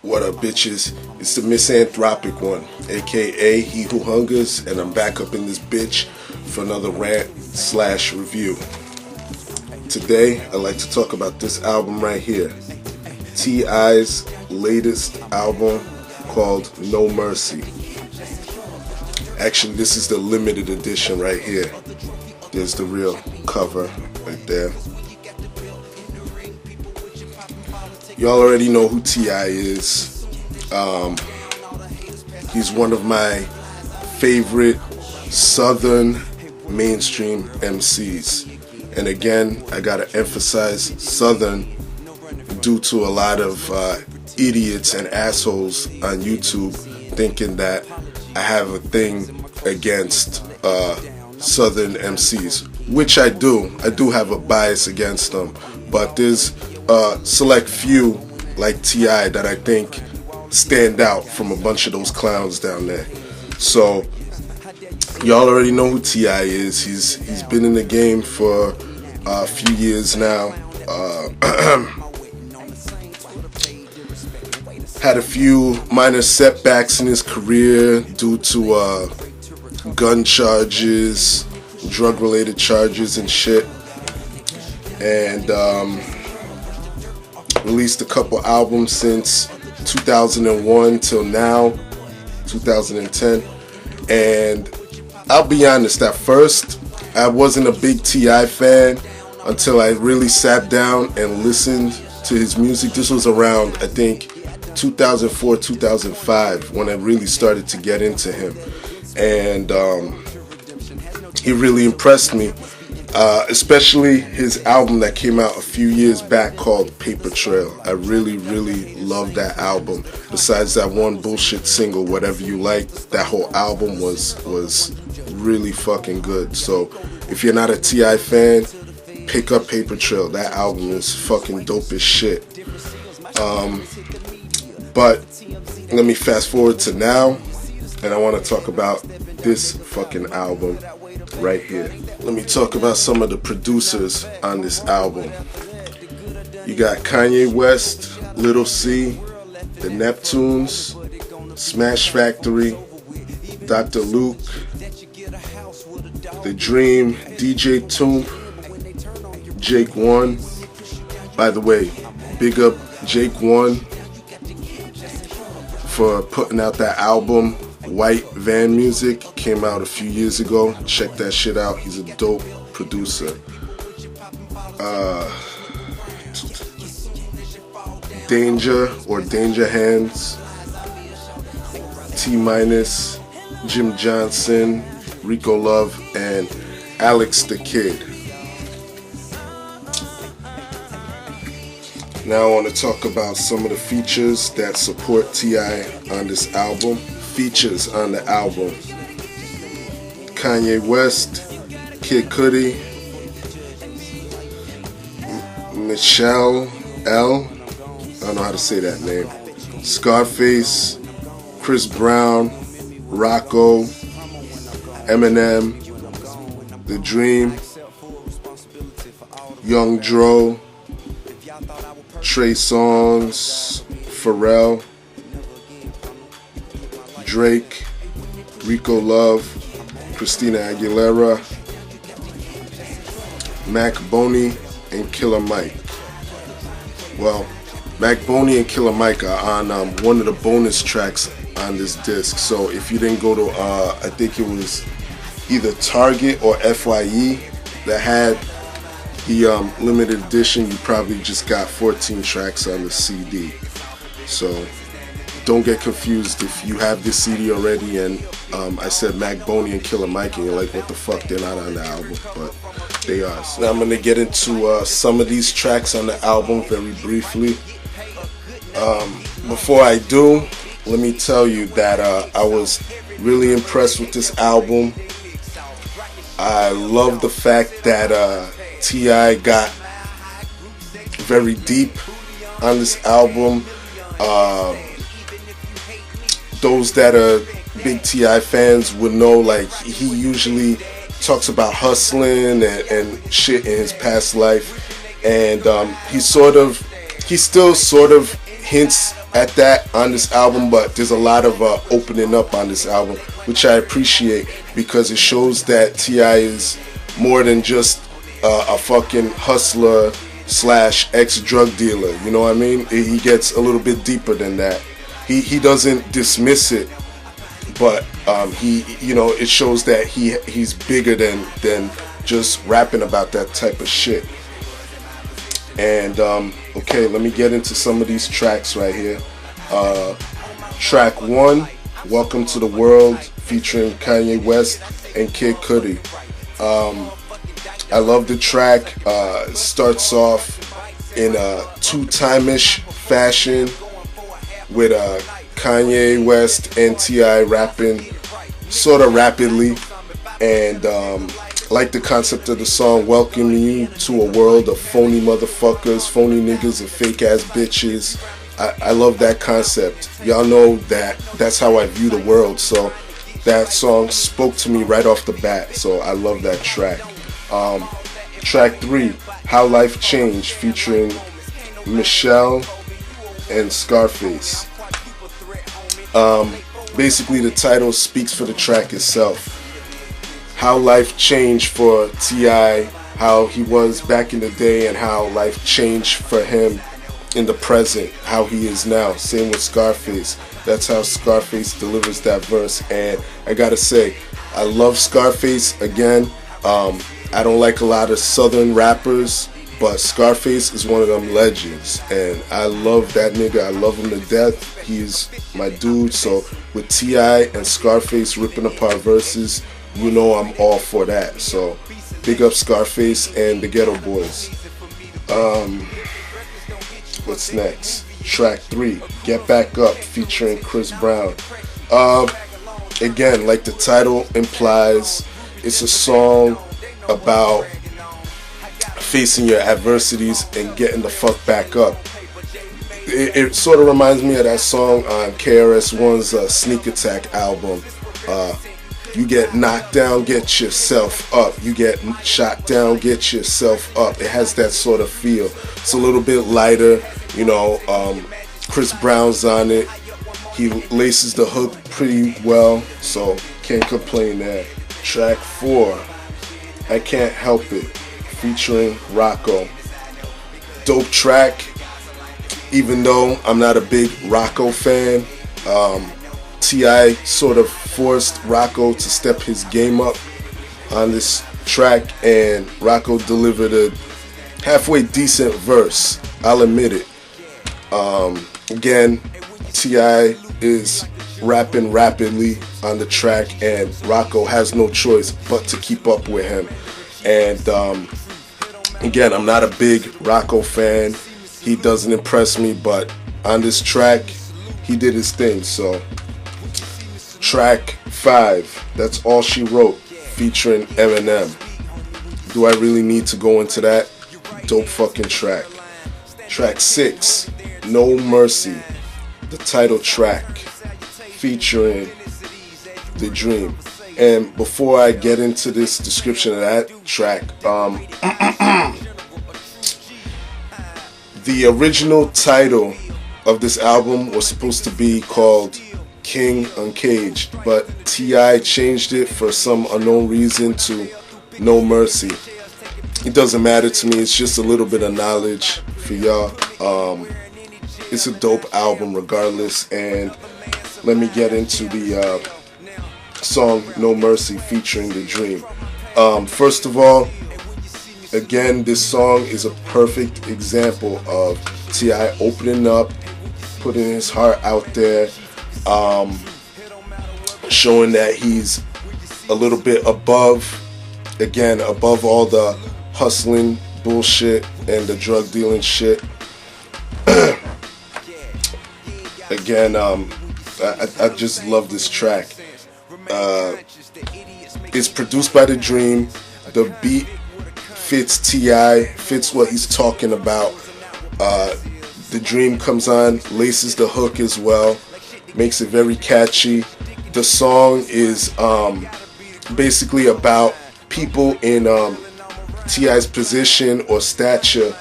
What up, bitches? It's the MisanthropikOne, aka He Who Hungers, and I'm back up in this bitch for another rant/review. Today, I'd like to talk about this album right here, T.I.'s latest album called No Mercy. Actually, this is the limited edition right here. There's the real cover right there. Y'all already know who T.I. is. He's one of my favorite Southern mainstream MCs. And again, I gotta emphasize Southern due to a lot of idiots and assholes on YouTube thinking that I have a thing against Southern MCs, which I do. I do have a bias against them, but there's select few like T.I. that I think stand out from a bunch of those clowns down there. So y'all already know who T.I. is. He's been in the game for a few years now. Had a few minor setbacks in his career due to gun charges, drug-related charges and shit. And released a couple albums since 2001 till now, 2010. And I'll be honest, at first I wasn't a big T.I. fan until I really sat down and listened to his music. This was around, I think, 2004, 2005 when I really started to get into him. And he really impressed me. Especially his album that came out a few years back called Paper Trail. I really loved that album. Besides that one bullshit single, Whatever You Like, that whole album was really fucking good. So if you're not a T.I. fan, pick up Paper Trail. That album is fucking dope as shit. But let me fast forward to now, and I want to talk about this fucking album right here. Let me talk about some of the producers on this album. You got Kanye West, Little C, The Neptunes, Smash Factory, Dr. Luke, The Dream, DJ Toomp, Jake One. By the way, big up Jake One for putting out that album White Van Music. Came out a few years ago. Check that shit out. He's a dope producer. Danger or Danger Hands, T-Minus, Jim Johnson, Rico Love, and Alex the Kid. Now I want to talk about some of the features that support T.I. on this album. Features on the album: Kanye West, Kid Cudi, Mitchelle'l, I don't know how to say that name, Scarface, Chris Brown, Rocco, Eminem, The Dream, Young Dro, Trey Songz, Pharrell, Drake, Rico Love, Christina Aguilera, Mac Boney, and Killer Mike. Well, Mac Boney and Killer Mike are on one of the bonus tracks on this disc. So if you didn't go to, I think it was either Target or FYE that had the limited edition, you probably just got 14 tracks on the CD. So don't get confused if you have this CD already and I said Mac Boney and Killer Mike and you're like, what the fuck, they're not on the album, but they are. So now I'm going to get into some of these tracks on the album very briefly. Before I do, let me tell you that I was really impressed with this album. I love the fact that T.I. got very deep on this album. Those that are big T.I. fans would know, like, he usually talks about hustling and shit in his past life, and he still sort of hints at that on this album, but there's a lot of opening up on this album, which I appreciate, because it shows that T.I. is more than just a fucking hustler / ex-drug dealer. You know what I mean? He gets a little bit deeper than that. He doesn't dismiss it, but it shows that he's bigger than just rapping about that type of shit. And okay, let me get into some of these tracks right here. Track 1, Welcome to the World, featuring Kanye West and Kid Cudi. I love the track. It starts off in a two-time-ish fashion with Kanye West and T.I. rapping sort of rapidly, and like the concept of the song, welcoming you to a world of phony motherfuckers, phony niggas, and fake ass bitches. I love that concept. Y'all know that that's how I view the world, so that song spoke to me right off the bat, so I love that track. Track 3, How Life Changed, featuring Mitchelle'l and Scarface. Basically, the title speaks for the track itself. How life changed for T.I., how he was back in the day, and how life changed for him in the present, how he is now. Same with Scarface. That's how Scarface delivers that verse. And I gotta say, I love Scarface. Again, I don't like a lot of southern rappers, but Scarface is one of them legends, and I love that nigga. I love him to death. He's my dude. So with T.I. and Scarface ripping apart verses, you know I'm all for that. So big up Scarface and the Ghetto Boys. What's next? Track 3, Get Back Up, featuring Chris Brown. Again, like the title implies, it's a song about facing your adversities and getting the fuck back up. It sort of reminds me of that song on KRS-One's Sneak Attack album. You get knocked down, get yourself up. You get shot down, get yourself up. It has that sort of feel. It's a little bit lighter, you know. Chris Brown's on it. He laces the hook pretty well, so can't complain there. Track 4, I Can't Help It, featuring Rocco. Dope track, even though I'm not a big Rocco fan. T.I. sort of forced Rocco to step his game up on this track, and Rocco delivered a halfway decent verse, I'll admit it. Again, T.I. is rapping rapidly on the track, and Rocco has no choice but to keep up with him. And again, I'm not a big Rocco fan. He doesn't impress me, but on this track, he did his thing. So track 5, That's All She Wrote, featuring Eminem. Do I really need to go into that? Dope fucking track. Track 6, No Mercy, the title track, featuring The Dream. And before I get into this description of that track, the original title of this album was supposed to be called King Uncaged, but T.I. changed it for some unknown reason to No Mercy. It doesn't matter to me, it's just a little bit of knowledge for y'all. It's a dope album regardless, and let me get into the song No Mercy featuring The Dream. First of all, again, this song is a perfect example of T.I. opening up, putting his heart out there, showing that he's a little bit above all the hustling bullshit and the drug dealing shit. Again, I just love this track. It's produced by The Dream. The beat fits T.I., fits what he's talking about. The Dream comes on, laces the hook as well, makes it very catchy. The song is basically about people in T.I.'s position or stature,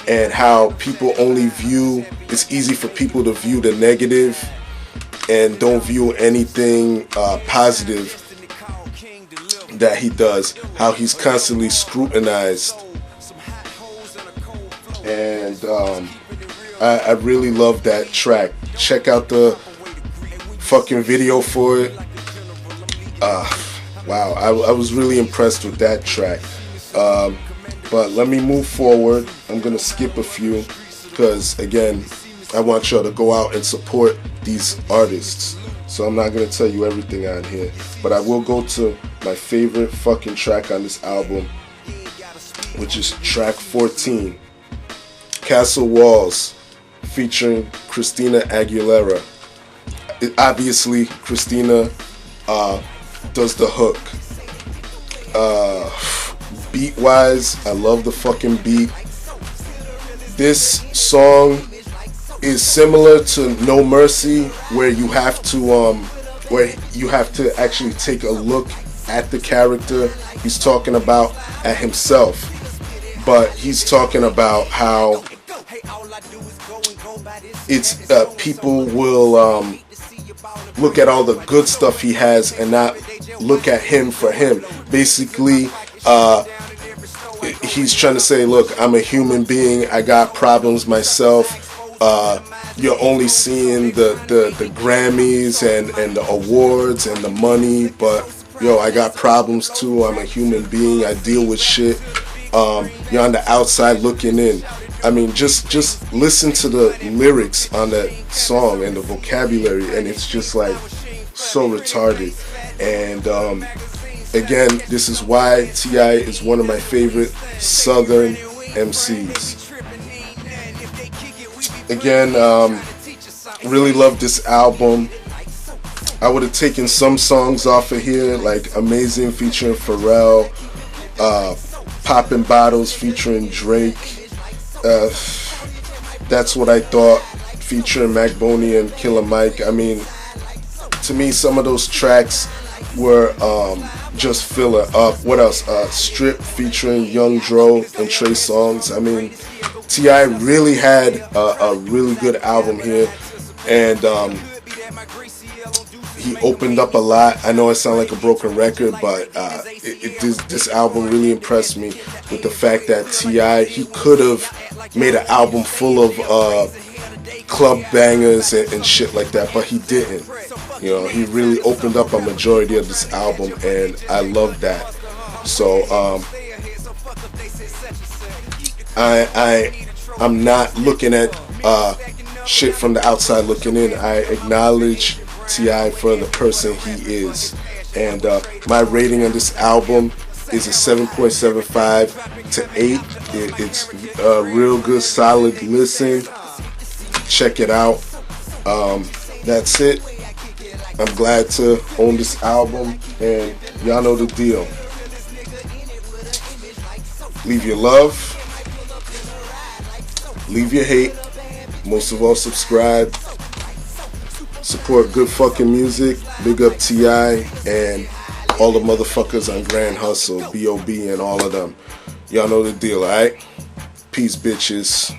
and how people only view, it's easy for people to view the negative and don't view anything positive that he does, how he's constantly scrutinized. And I really love that track. Check out the fucking video for it. Wow, I was really impressed with that track. But let me move forward. I'm going to skip a few because, again, I want y'all to go out and support these artists. So I'm not going to tell you everything on here. But I will go to my favorite fucking track on this album, which is track 14, Castle Walls, featuring Christina Aguilera. Obviously, Christina does the hook. Beat wise, I love the fucking beat. This song is similar to No Mercy, where you have to actually take a look at the character he's talking about, at himself. But he's talking about how it's people will look at all the good stuff he has and not look at him for him. Basically, he's trying to say, look, I'm a human being, I got problems myself. You're only seeing the Grammys and the awards and the money, but yo, I got problems too. I'm a human being, I deal with shit. You're on the outside looking in. I mean, just listen to the lyrics on that song and the vocabulary, and it's just like so retarded. And again, this is why T.I. is one of my favorite Southern MCs. Again, really love this album. I would have taken some songs off of here, like Amazing featuring Pharrell, Poppin' Bottles featuring Drake. That's What I Thought featuring Mac Boney and Killer Mike. I mean, to me, some of those tracks were just filler. What else? Strip featuring Young Dro and Trey Songz. I mean, T.I. really had a really good album here, and he opened up a lot. I know it sounds like a broken record, but this album really impressed me with the fact that T.I., he could have made an album full of club bangers and shit like that, but he didn't. You know, he really opened up a majority of this album, and I love that. So I'm not looking at shit from the outside looking in. I acknowledge T.I. for the person he is, and my rating on this album is a 7.75 to 8. It's a real good, solid listen. Check it out. That's it. I'm glad to own this album, and y'all know the deal. Leave your love, leave your hate, most of all subscribe, support good fucking music. Big up T.I. and all the motherfuckers on Grand Hustle, B.O.B. and all of them. Y'all know the deal, alright? Peace, bitches.